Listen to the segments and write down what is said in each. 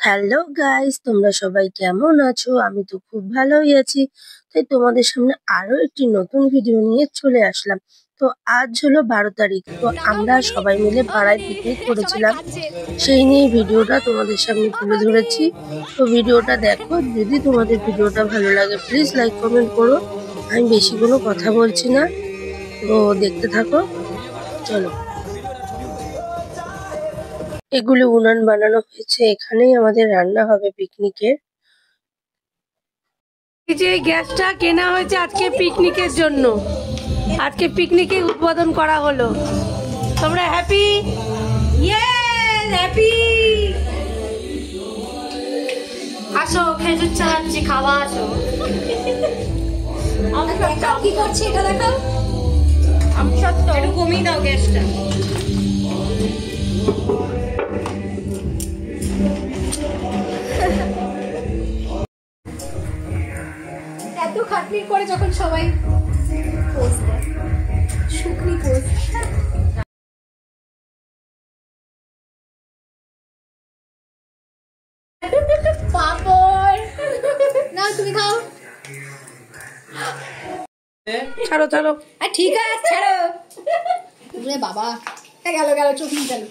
Hello guys, তোমরা সবাই কেমন আছো? আমি তো খুব ভালোই আছি। তাই তোমাদের সামনে আরো একটি নতুন ভিডিও নিয়ে চলে আসলাম। তো আজ হলো 12 তারিখ। তো আমরা সবাই মিলে পাড়ায় পিকনিক করেছিলাম, সেই নিয়ে ভিডিওটা তোমাদের সামনে তুলে ধরেছি। তো ভিডিওটা দেখো, যদি তোমাদের ভিডিওটা ভালো লাগে প্লিজ লাইক কমেন্ট করো। আমি বেশি কোনো কথা বলছি না, তো দেখতে থাকো। চলো, এগুলো উনান বানানো হয়েছে, এখানেই আমাদের রান্না হবে পিকনিকের। এই যে গ্যাসটা কেনা হয়েছে আজকে পিকনিকের জন্য, আজকে পিকনিকে উদ্বোধন করা হলো। তোমরা হ্যাপি? Yes, happy. আসো, খেজুর চাচ্ছি, খাওয়া আসো। কি করছে এটা দেখাও। আমি সত্য একটু কমিয়ে দাও গ্যাসটা। এত খাটনির পরে যখন সবাই পোজ দেয়, শুকনি পোজ। পাপড় না, তুমি খাও। ছাড়ো ছাড়ো। ঠিক আছে, ছাড়ো। ওরে বাবা, গেল গেল, চোখ নিয়ে গেল।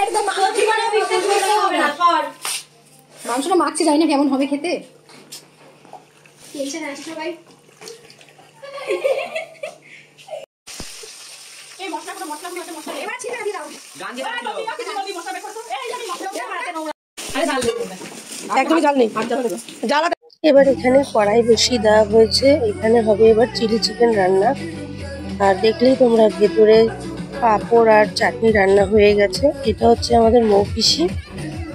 একদম মাংসটা মাখছে, জানি না কেমন হবে খেতে। টেনশন আছে সবাই। একদমই জাল নেই, জ্বালা। এবার এখানে কড়াই বসিয়ে দেওয়া হয়েছে, এখানে হবে এবার চিলি চিকেন রান্না। আর দেখলেই তোমরা ভেতরে পাঁপড় আর চাটনি রান্না হয়ে গেছে। এটা হচ্ছে আমাদের মৌপিসি,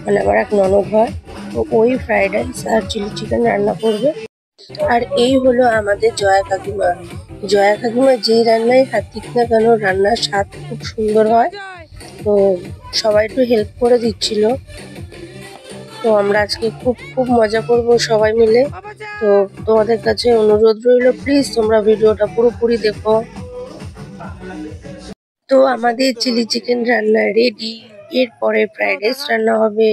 মানে আমার এক ননদ হয়। তো ওই ফ্রাইড রাইস আর চিলি চিকেন রান্না করবে। আর এই হলো আমাদের জয়া কাকিমা। জয়া কাকিমা যেই রান্নায় হাত দিক না কেন, রান্নার স্বাদ খুব সুন্দর হয়। তো সবাই একটু হেল্প করে দিচ্ছিল। তো আমরা আজকে খুব খুব মজা করব সবাই মিলে। তো তোমাদের কাছে অনুরোধ রইল, প্লিজ তোমরা ভিডিওটা পুরোপুরি দেখো। তো আমাদের চিলি চিকেন রান্না রেডি, এরপরে ফ্রাইড রাইস রান্না হবে।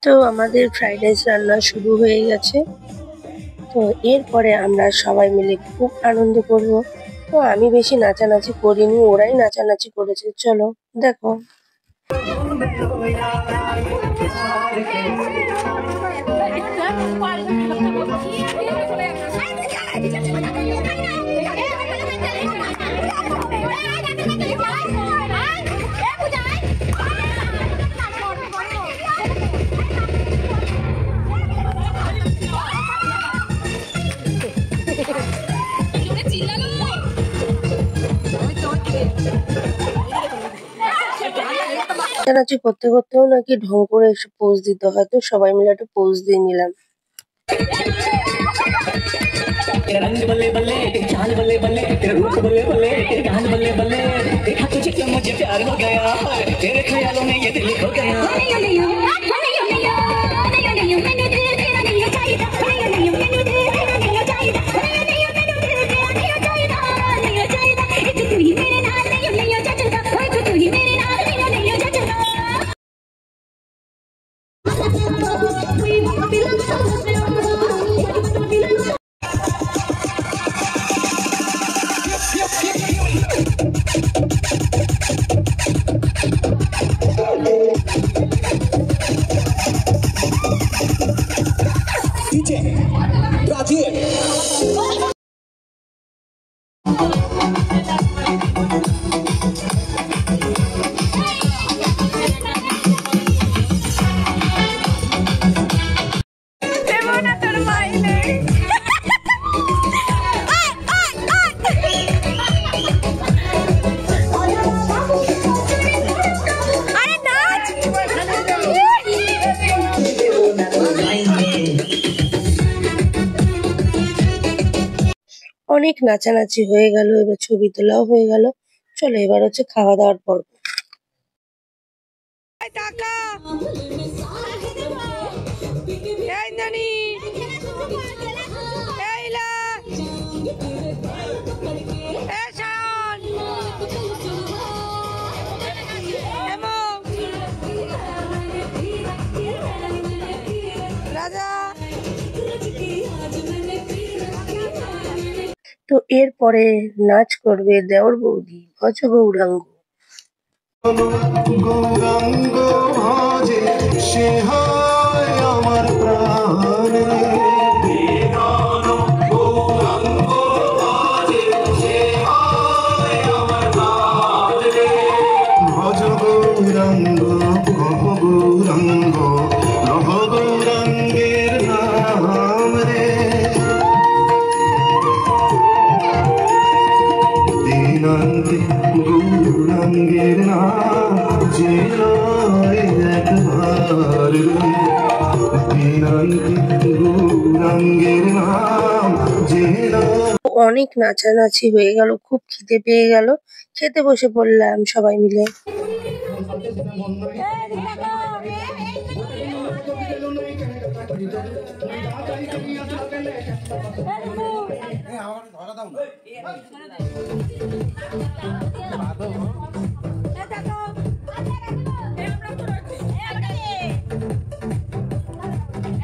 তো আমাদের ফ্রাইড রাইস রান্না শুরু হয়ে গেছে। তো এরপরে আমরা সবাই মিলে খুব আনন্দ করব। তো আমি বেশি নাচানাচি করিনি, ওরাই নাচানাচি করেছে। চলো দেখো। নাচানাচি করতে করতেও নাকি ঢং করে এসে পোজ দিতে হয়। তো সবাই মিলে একটা পোজ দিয়ে নিলাম। रंग बल्ले बल्ले, तेरी चाल बल्ले बल्ले, तेरा रूप बल्ले बल्ले, तेरी गाल बल्ले बल्ले, देखा तुझे तो मुझे प्यार हो गया, तेरे ख्यालों में ये दिल खो गया। অনেক নাচানাচি হয়ে গেল, এবার ছবি তোলাও হয়ে গেল। চলো এবার হচ্ছে খাওয়া দাওয়ার পর্ব। টাকা এই নানি এইলা এ শায়ন এমো রাজা। তো এরপরে নাচ করবে দেওর বৌদি ভজ গৌরাঙ্গ। গৌরাঙ্গ ভজে সে হয় আমার প্রাণ রে। ভজ গৌরাঙ্গ ভব গৌরাঙ্গ নভ গৌরাঙ্গের নাম রে। দিনান্তে গৌরাঙ্গের নাম যে লয় একবার রে। দিনান্তে গৌরাঙ্গের নাম যে লয়। অনেক নাচানাচি হয়ে গেল, খুব খিদে পেয়ে গেল, খেতে বসে পড়লাম সবাই মিলে।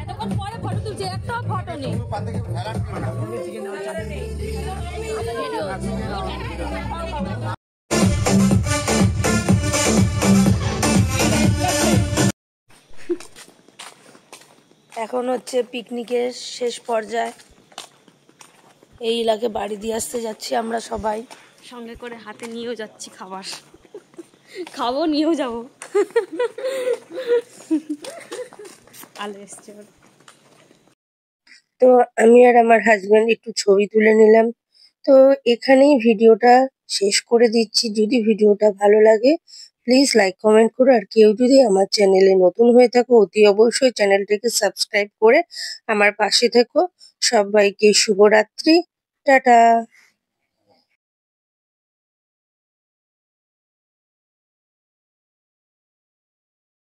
এতক্ষণ পরে ফটো তুলছে, একটা ফটো নেই। এখন হচ্ছে পিকনিকের শেষ পর্যায়ে। এই এলাকে বাড়ি দিয়ে আসতে যাচ্ছি আমরা সবাই। সঙ্গে করে হাতে নিয়েও যাচ্ছি খাবার, খাবো নিয়েও যাবো। আলো এসছে। তো আমি আর আমার হাজবেন্ড একটু ছবি তুলে নিলাম। তো এখানেই ভিডিওটা শেষ করে দিচ্ছি। যদি ভিডিওটা ভালো লাগে প্লিজ লাইক কমেন্ট করো। আর কেউ যদি আমার চ্যানেলে নতুন হয়ে থাকো অতি অবশ্যই চ্যানেলটিকে সাবস্ক্রাইব করে আমার পাশে থেকো। সবাইকে শুভরাত্রি, টাটা।